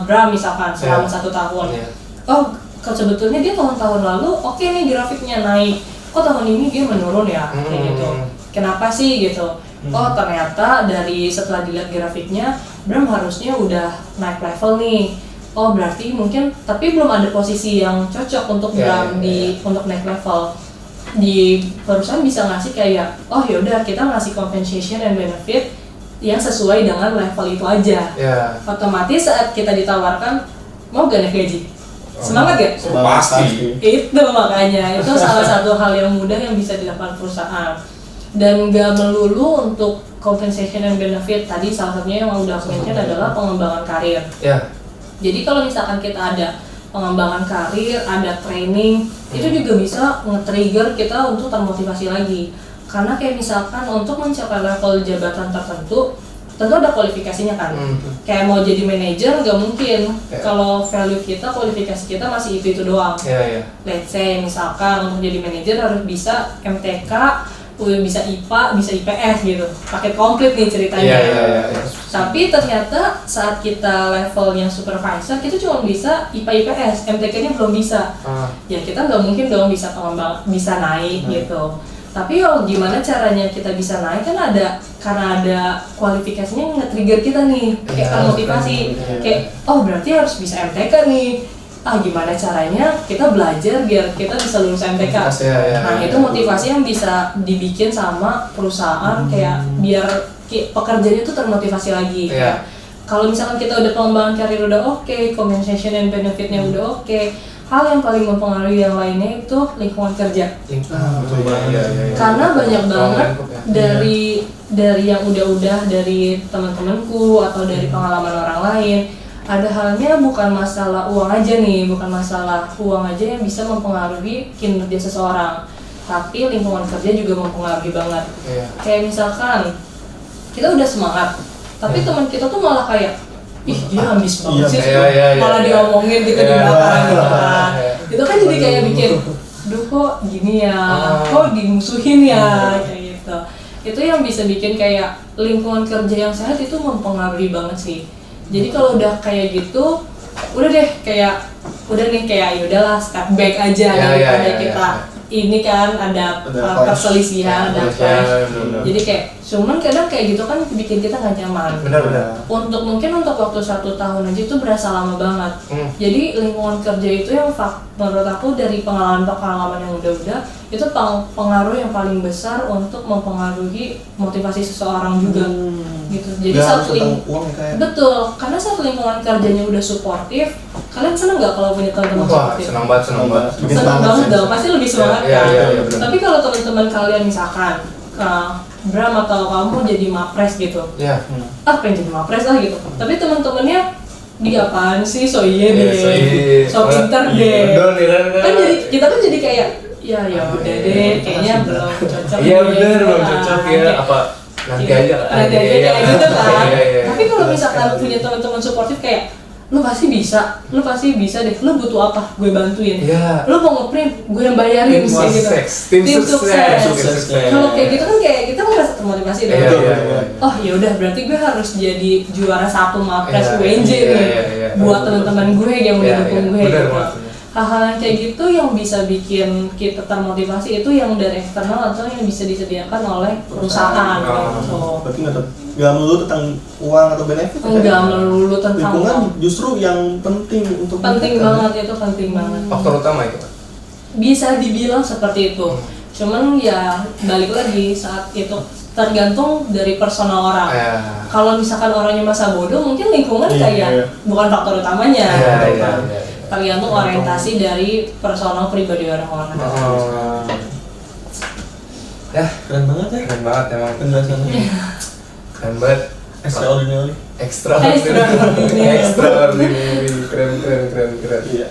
Bram misalkan selama 1 tahun. Oh sebetulnya dia tahun-tahun lalu oke nih grafiknya naik. Kok tahun ini dia menurun ya, kayak gitu. Kenapa sih gitu? Oh ternyata dari setelah dilihat grafiknya, Bram harusnya udah naik level nih. Oh berarti mungkin, tapi belum ada posisi yang cocok untuk Bram untuk naik level. Di perusahaan bisa ngasih kayak, oh yaudah kita ngasih compensation and benefit yang sesuai dengan level itu aja. Otomatis saat kita ditawarkan, mau gak naik gaji? Semangat gak? Pasti. Itu makanya, itu salah satu hal yang mudah yang bisa dilakukan perusahaan. Dan gak melulu untuk compensation and benefit, tadi salah satunya yang udah aku mention adalah pengembangan karir. Jadi kalau misalkan kita ada pengembangan karir, ada training, itu juga bisa nge-trigger kita untuk termotivasi lagi. Karena kayak misalkan untuk mencapai level jabatan tertentu, tentu ada kualifikasinya kan. Kayak mau jadi manajer nggak mungkin kalau value kita, kualifikasi kita masih itu doang. Let's say misalkan untuk jadi manajer harus bisa MTK, bisa IPA, bisa IPS gitu, paket komplit nih ceritanya. Tapi ternyata saat kita levelnya supervisor, kita cuma bisa IPA IPS, MTK-nya belum bisa. Ya kita nggak mungkin dong bisa bisa naik gitu. Tapi gimana caranya kita bisa naik kan karena ada kualifikasinya yang nge-trigger kita nih, kayak termotivasi, kayak oh berarti harus bisa MTK nih. Gimana caranya kita belajar biar kita bisa lulus MTK. Nah itu motivasi yang bisa dibikin sama perusahaan kayak biar pekerjanya tuh termotivasi lagi. Kalau misalkan kita udah pengembangan karir udah oke, compensation and benefitnya udah oke, hal yang paling mempengaruhi yang lainnya itu lingkungan kerja. Karena banyak banget dari yang udah dari teman-temanku atau dari pengalaman orang lain, ada halnya bukan masalah uang aja nih, bukan masalah uang aja yang bisa mempengaruhi kinerja seseorang, tapi lingkungan kerja juga mempengaruhi banget. Kayak misalkan kita udah semangat, tapi teman kita tuh malah kayak, ih dia ambis banget sih, malah diomongin gitu di belakang gitu kan. Itu kan jadi kayak bikin, aduh kok gini ya, kok dimusuhin ya, kayak gitu. Itu yang bisa bikin kayak lingkungan kerja yang sehat itu mempengaruhi banget sih. Jadi kalau udah kayak gitu, udah deh kayak yaudahlah step back aja daripada kita ini kan ada perselisihan, ada clash. Jadi kayak cuman kadang kayak gitu kan bikin kita nggak nyaman. Untuk waktu 1 tahun aja itu berasa lama banget. Jadi lingkungan kerja itu yang menurut aku dari pengalaman yang udah itu pengaruh yang paling besar untuk mempengaruhi motivasi seseorang juga. Gitu. Jadi betul, karena saat lingkungan kerjanya udah suportif, kalian seneng nggak kalau punya teman-teman suportif? Seneng banget dong, pasti lebih semangat kan. Tapi kalau teman-teman kalian misalkan Bram atau kamu jadi mapres gitu, pengen jadi mapres lah gitu. Tapi teman-temannya dia apaan sih, so pinter deh. Kan jadi kita kan jadi kayak ya udah deh, kayaknya belum cocok. Iya bener belum cocok ya apa. Nanti aja kayak gitu kan. Tapi kalau misalkan punya teman-teman suportif kayak lu pasti bisa deh, lu butuh apa gue bantuin, lu mau ngeprint gue yang bayarin kayak gitu. Tim sukses. Kalau kayak gitu kan kayak kita merasa termotivasi dong. Oh ya udah berarti gue harus jadi juara 1 Mapres UNJ nih buat teman-teman gue yang udah dukung gue gitu. Hal-hal yang kayak gitu yang bisa bikin kita termotivasi itu yang dari eksternal atau yang bisa disediakan oleh perusahaan gitu. Berarti nggak melulu tentang uang atau benefit? Nggak melulu tentang lingkungan uang. Justru yang penting untuk penting banget itu, penting banget. Faktor utama itu? Bisa dibilang seperti itu. Cuman ya balik lagi saat itu tergantung dari personal orang. Kalau misalkan orangnya masa bodoh, mungkin lingkungan kayak bukan faktor utamanya. Tergantung orientasi dari personal pribadi orang-orang. Keren banget ya. Keren banget emang. Penjelasannya. Keren banget. Extraordinary. Keren. Iya.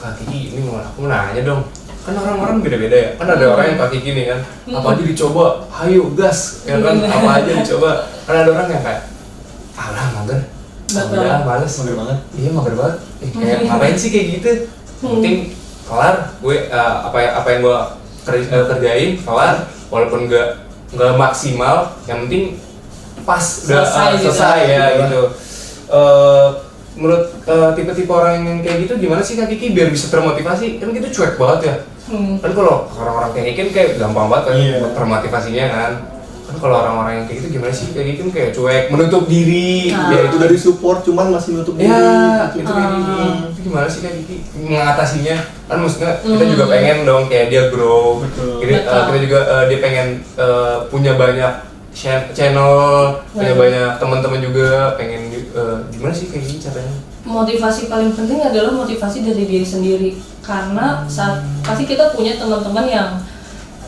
Kak Kiki, ini aku nanya dong. Kan orang-orang beda-beda ya. Kan ada orang yang Kak Kiki nih kan, apa aja dicoba, hayu gas, ya kan, apa aja dicoba. Kan ada orang yang kayak, alah mager. Udah males. Mager banget. Iya mager banget. Kayak ngapain sih kayak gitu? Penting kelar, gue apa yang gue kerjain kelar, walaupun nggak maksimal, yang penting pas udah selesai ya gitu. menurut tipe-tipe orang yang kayak gitu gimana sih Kak Kiki biar bisa termotivasi? Kan gitu cuek banget ya. Kan kalau orang-orang kayak Kiki kan kayak gampang banget kan buat termotivasinya kan. Kan kalau orang-orang yang kayak gitu gimana sih? Kayak Kiki kan kayak cuek, menutup diri. Ya itu dari support cuman masih nutup diri. Ya, itu kayak gini. Itu gimana sih Kak Kiki mengatasinya? Kan maksudnya kita juga pengen dong kayak dia grow. Jadi kita juga dia pengen punya banyak channel, punya banyak teman-teman juga, pengen gimana sih kayak gini caranya? Motivasi paling penting adalah motivasi dari diri sendiri, karena saat pasti kita punya teman-teman yang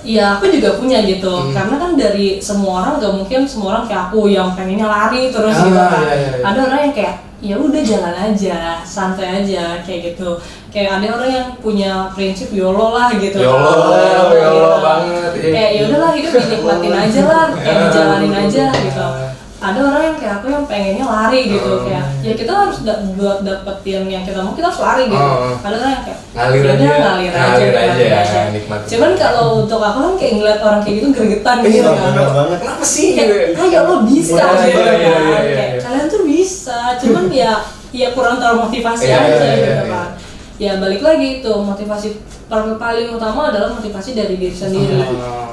ya aku juga punya gitu, karena kan dari semua orang gak mungkin semua orang kayak aku yang pengennya lari terus gitu kan. Ada orang yang kayak ya udah jalan aja, santai aja kayak gitu. Kayak ada orang yang punya prinsip YOLO lah gitu. YOLO banget. Kayak ya udahlah hidup dinikmatin aja lah, kayak dijalanin aja gitu. Ada orang yang kayak aku yang pengennya lari gitu, kayak ya kita harus buat dapetin yang kita mau, kita harus lari gitu. Ada orang yang kayak ngalir aja, nikmatin. Cuman kalau untuk aku kan kayak ngeliat orang kayak gitu gregetan gitu kan. Banget. Kenapa sih? Kayak lo bisa gitu kan. Iya. Kayak kalian tuh bisa, cuman ya kurang termotivasi aja gitu kan. Ya balik lagi itu, motivasi paling utama adalah motivasi dari diri sendiri.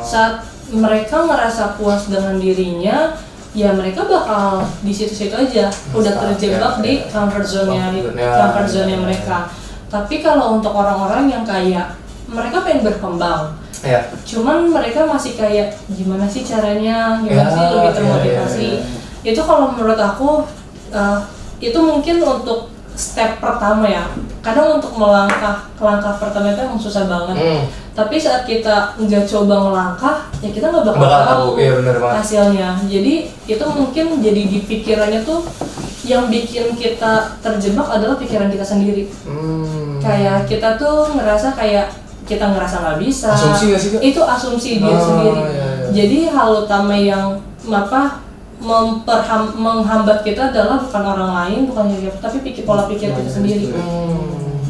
Saat mereka merasa puas dengan dirinya, ya mereka bakal di situ-situ aja, udah terjebak di comfort zone-nya mereka. Tapi kalau untuk orang-orang yang kayak mereka pengen berkembang, cuman mereka masih kayak gimana sih caranya, gimana sih lebih termotivasi. Itu kalau menurut aku itu mungkin untuk step pertama ya. Kadang untuk langkah pertama itu emang susah banget. Tapi saat kita nggak coba ngelangkah, ya kita nggak bakal tahu hasilnya. Jadi itu mungkin jadi di pikirannya tuh yang bikin kita terjebak adalah pikiran kita sendiri. Kayak kita tuh ngerasa kayak kita ngerasa nggak bisa. Asumsi nggak sih Kak? Itu asumsi dia sendiri. Jadi hal utama yang menghambat kita adalah bukan orang lain, bukan diri kita, tapi pola pikir kita sendiri.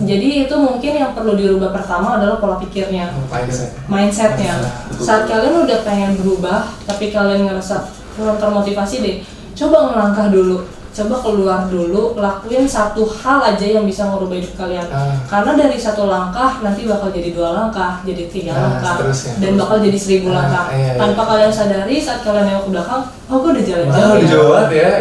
Jadi itu mungkin yang perlu dirubah pertama adalah pola pikirnya, mindsetnya. Saat kalian udah pengen berubah, tapi kalian ngerasa kurang termotivasi deh, coba ngelangkah dulu, coba keluar dulu, lakuin satu hal aja yang bisa ngerubah hidup kalian. Karena dari satu langkah nanti bakal jadi 2 langkah, jadi 3 langkah, dan bakal jadi 1000 langkah. Tanpa kalian sadari, saat kalian nengok ke belakang, oh gue udah jalan-jalan.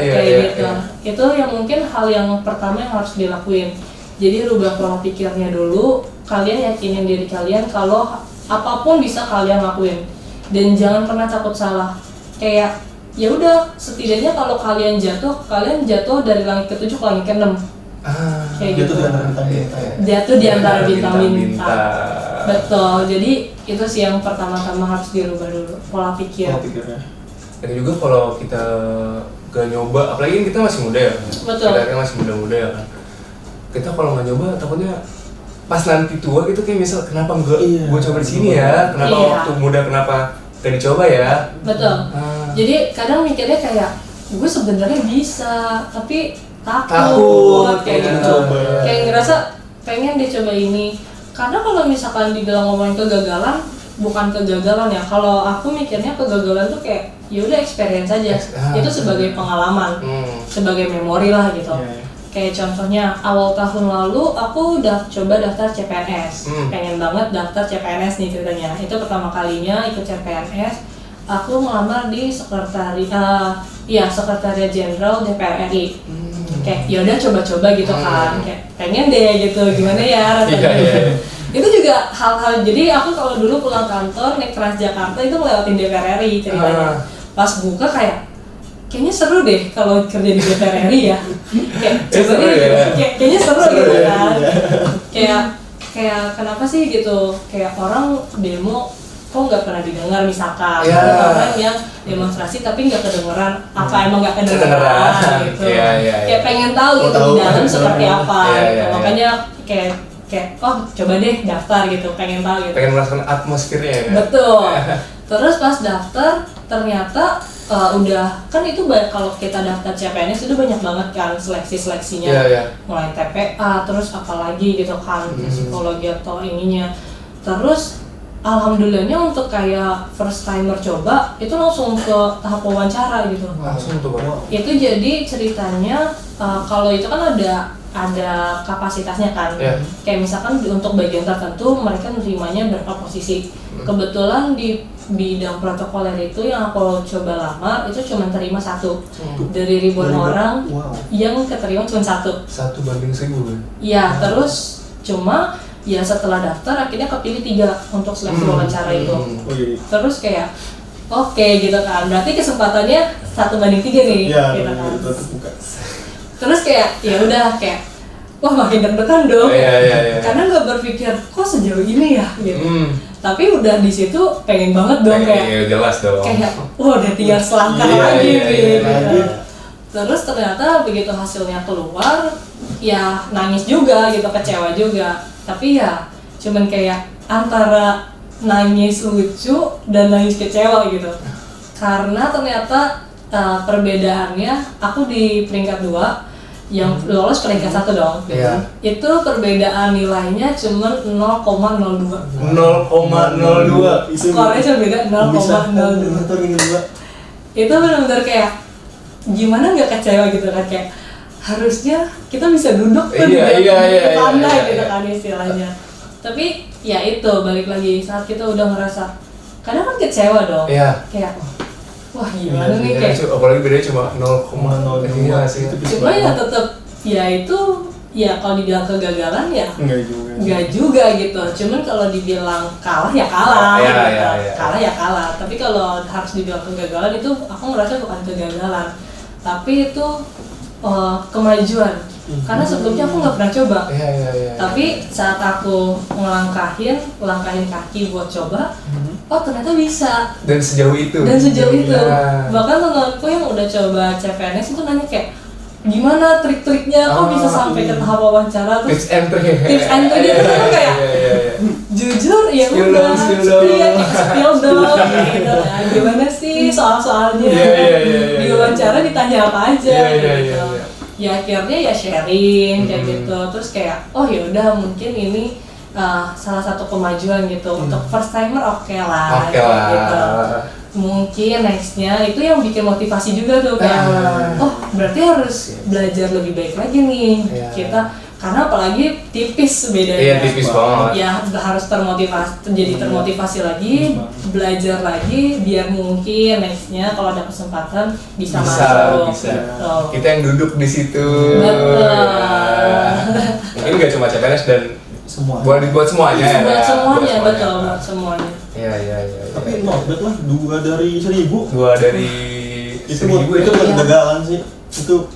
Kayak gitu. Itu yang mungkin hal yang pertama yang harus dilakuin. Jadi rubah pola pikirnya dulu, kalian yakinin diri kalian kalau apapun bisa kalian lakuin. Dan jangan pernah takut salah. Kayak ya udah, setidaknya kalau kalian jatuh dari langit ke-7 ke langit ke-6. Kayak gitu. Jatuh di antara bintang-bintang. Betul. Jadi itu sih yang pertama-tama harus dirubah dulu, pola pikir. Dan juga kalau kita gak nyoba, apalagi kita masih muda ya. Betul. Kita masih muda-muda ya kan. Kita kalau nggak nyoba takutnya pas nanti tua gitu kayak misal kenapa enggak gue coba di sini ya, kenapa waktu muda kenapa gak dicoba ya. Betul. Jadi kadang mikirnya kayak gue sebenarnya bisa tapi takut kayak gitu. Kayak ngerasa pengen dia coba ini. Karena kalau misalkan dibilang ngomongin kegagalan, bukan kegagalan ya. Kalau aku mikirnya kegagalan tuh kayak ya udah experience aja. Itu sebagai pengalaman, sebagai memori lah gitu. Kayak contohnya awal tahun lalu aku udah coba daftar CPNS. Pengen banget daftar CPNS nih ceritanya. Itu pertama kalinya ikut CPNS. Aku melamar di sekretariat jenderal DPR RI. Kayak yaudah coba-coba gitu kan. Kayak pengen deh gitu, gimana ya rasanya. Itu juga hal-hal, jadi aku kalau dulu pulang kantor naik Transjakarta itu ngelewatin DPR RI ceritanya. Pas buka kayaknya seru deh kalau kerja di DPR RI ya. Kayaknya seru gitu kan. Kayak kenapa sih gitu? Kayak orang demo kok nggak pernah didengar misalkan. Ada orang yang demonstrasi tapi nggak kedengeran. Apa emang nggak kedengeran gitu? Kayak pengen tahu gitu di dalam seperti apa. Gitu. Makanya kayak coba deh daftar gitu, pengen tahu gitu. Pengen merasakan atmosfernya ya. Betul. Terus pas daftar ternyata udah kan itu kalau kita daftar CPNS itu banyak banget kan seleksinya. Mulai TPA terus apalagi gitu kan, psikologi atau ininya. Terus alhamdulillahnya untuk kayak first timer coba itu langsung ke tahap wawancara gitu. Langsung tuh Bang. Itu jadi ceritanya kalau itu kan ada kapasitasnya kan. Yeah. Kayak misalkan untuk bagian tertentu mereka menerimanya berapa posisi. Kebetulan di bidang protokoler itu yang aku coba lamar itu cuma terima 1 dari ribuan orang. Yang keterima cuma 1. 1:1000 kan? Iya, terus cuma ya setelah daftar akhirnya kepilih 3 untuk seleksi wawancara itu. Terus kayak oke gitu kan, berarti kesempatannya 1:3 nih, gitu kan. Terus kayak ya udah kayak wah makin deg-degan dong, karena nggak berpikir kok sejauh ini ya gitu. Tapi udah di situ pengen banget dong kayak jelas dong. Kayak wah udah tinggal selangkah lagi gitu. Terus ternyata begitu hasilnya keluar ya nangis juga gitu, kecewa juga. Tapi ya cuman kayak antara nangis lucu dan nangis kecewa gitu. Karena ternyata perbedaannya aku di peringkat 2 yang lolos peringkat 1 dong. Itu perbedaan nilainya cuma 0,02. 0,02. Skornya cuma beda 0,02. Itu benar-benar kayak gimana nggak kecewa gitu kan, kayak harusnya kita bisa duduk tuh di pandai gitu kan istilahnya. Tapi ya itu balik lagi saat kita udah ngerasa kadang kan kecewa dong. Kayak wah gimana nih kayak apalagi bedanya cuma 0,02 sih. Cuma ya tetap ya itu ya kalau dibilang kegagalan ya enggak juga gitu. Cuman kalau dibilang kalah ya kalah gitu. Kalah ya kalah. Tapi kalau harus dibilang kegagalan itu aku ngerasa bukan kegagalan. Tapi itu kemajuan. Karena sebelumnya aku nggak pernah coba. Tapi saat aku langkahin kaki buat coba, oh ternyata bisa. Dan sejauh itu. Bahkan temanku yang udah coba CPNS itu nanya kayak gimana trik-triknya, kok bisa sampai ke tahap wawancara, terus tips and trick gitu kan kayak jujur ya udah spill dong gitu kan, gimana sih soal-soalnya di wawancara ditanya apa aja gitu. Ya akhirnya ya sharing kayak gitu, terus kayak oh ya udah mungkin ini salah satu kemajuan gitu untuk first timer oke lah. Gitu. Mungkin nextnya itu yang bikin motivasi juga tuh kayak oh berarti harus belajar lebih baik lagi nih kita, karena apalagi tipis bedanya. Tipis banget. Ya harus termotivasi lagi, belajar lagi biar mungkin nextnya kalau ada kesempatan bisa masuk. Kita yang duduk di situ. Mungkin nggak cuma CPNS dan buat semuanya. Buat semuanya. Iya. Tapi not bad lah, 2 dari 1000. 2 dari 1000 itu bukan kegagalan sih. Itu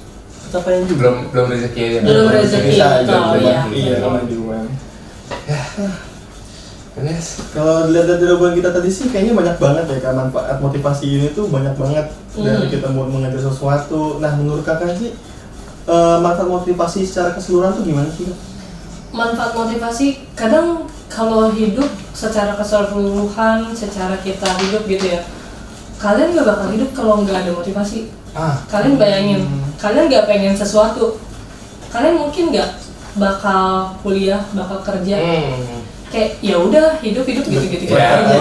capaian juga. Belum rezeki aja. Belum rezeki betul ya. Iya, kemajuan. Nes. Kalau dilihat dari obrolan kita tadi sih kayaknya banyak banget ya kan manfaat motivasi ini tuh banyak banget dari kita mau mengajar sesuatu. Nah, menurut Kakak sih manfaat motivasi secara keseluruhan tuh gimana sih? Manfaat motivasi kadang kalau hidup secara keseluruhan, secara kita hidup gitu ya, kalian nggak bakal hidup kalau nggak ada motivasi. Kalian bayangin, kalian nggak pengen sesuatu, kalian mungkin nggak bakal kuliah, bakal kerja. Kayak ya udah hidup gitu aja.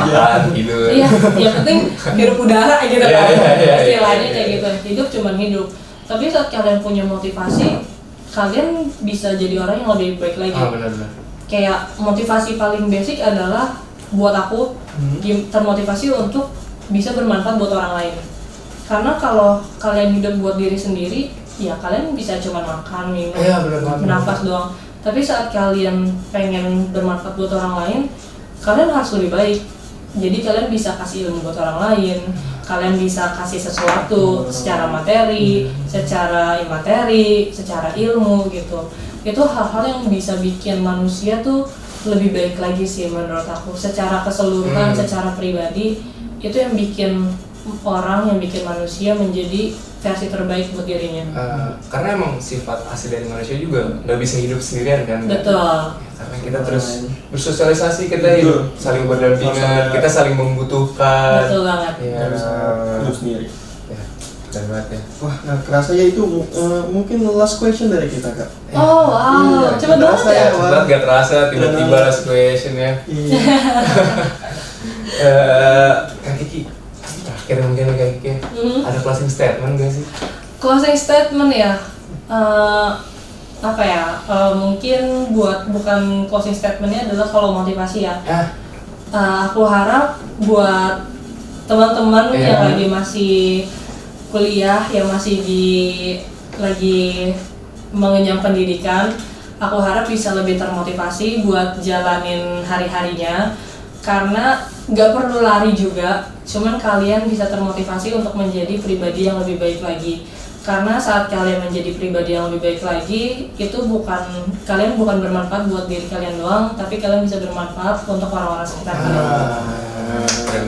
Iya, yang penting hirup udara gitu kan. Istilahnya kayak gitu. Hidup cuman hidup. Tapi saat kalian punya motivasi, kalian bisa jadi orang yang lebih baik lagi. Benar. Kayak motivasi paling basic adalah buat aku termotivasi untuk bisa bermanfaat buat orang lain. Karena kalau kalian hidup buat diri sendiri, ya kalian bisa cuma makan, minum, bernafas doang. Tapi saat kalian pengen bermanfaat buat orang lain, kalian harus lebih baik. Jadi kalian bisa kasih ilmu buat orang lain, kalian bisa kasih sesuatu secara materi, secara imateri, secara ilmu gitu. Itu hal-hal yang bisa bikin manusia tuh lebih baik lagi sih menurut aku. Secara keseluruhan, secara pribadi, itu yang bikin orang, yang bikin manusia menjadi versi terbaik buat dirinya. Karena emang sifat asli dari manusia juga nggak bisa hidup sendirian kan. Betul. Karena kita terus bersosialisasi, kita hidup saling berdampingan, kita saling membutuhkan. Betul banget. Hidup sendiri. Keren banget ya. Wah, nah kerasa ya itu mungkin last question dari kita, Kak. Oh wow, cepet banget ya. Cepet gak terasa, tiba-tiba last question ya. Kak Kiki, terakhir mungkin Kak Kiki, ada closing statement gak sih? Closing statement ya, apa ya? Mungkin bukan closing statementnya adalah kalau motivasi ya. Aku harap buat teman-teman yang lagi masih kuliah, yang masih lagi mengenyam pendidikan, aku harap bisa lebih termotivasi buat jalanin hari-harinya, karena nggak perlu lari juga, cuman kalian bisa termotivasi untuk menjadi pribadi yang lebih baik lagi. Karena saat kalian menjadi pribadi yang lebih baik lagi, itu kalian bukan bermanfaat buat diri kalian doang, tapi kalian bisa bermanfaat untuk orang-orang sekitar kalian. Keren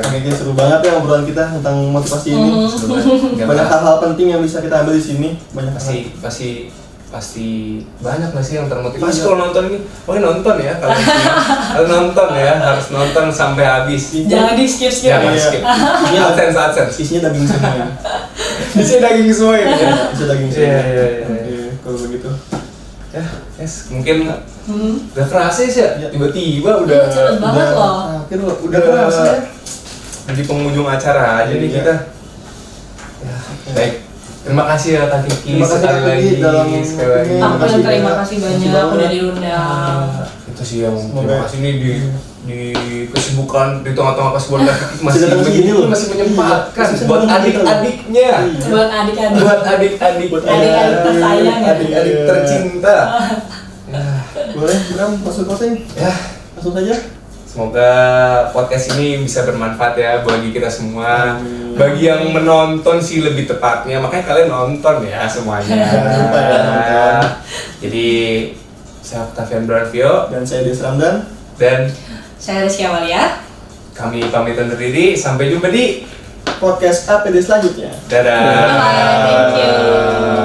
Oke, seru banget ya obrolan kita tentang motivasi ini. Banyak hal-hal penting yang bisa kita ambil di sini. Banyak pasti banyak nggak sih yang termotivasi kalau nonton ini? Pokoknya nonton ya, kalau nonton ya, harus nonton sampai habis. Jangan di skip. Jangan skip. AdSense. Isinya daging semua ya. Isinya daging semua ya. Isinya daging semua. Iya. Kalau begitu. Ya, mungkin udah kerasa sih ya. Tiba-tiba udah Cepet banget loh. Akhir udah kerasa ya. di penghujung acara aja nih kita. Ya, baik. Terima kasih ya Kak Kiki sekali lagi. Aku yang terima kasih banyak udah diundang. Itu sih yang terima kasih nih di kesibukan di tengah-tengah kesibukan Kak Kiki masih menyempatkan buat adik-adiknya. Buat adik-adik. Buat adik-adik tersayang ya. Adik-adik tercinta. Boleh, Bram, closing. Ya, Langsung saja. semoga podcast ini bisa bermanfaat ya bagi kita semua. Bagi yang menonton sih lebih tepatnya, makanya kalian nonton ya semuanya. Jangan lupa ya nonton. Jadi saya Octavian Bravio Dan saya Des Ramdan. dan Saya Rizky Amalia. kami pamit undur diri. Sampai jumpa di Podcast APD selanjutnya. dadah. Bye, thank you.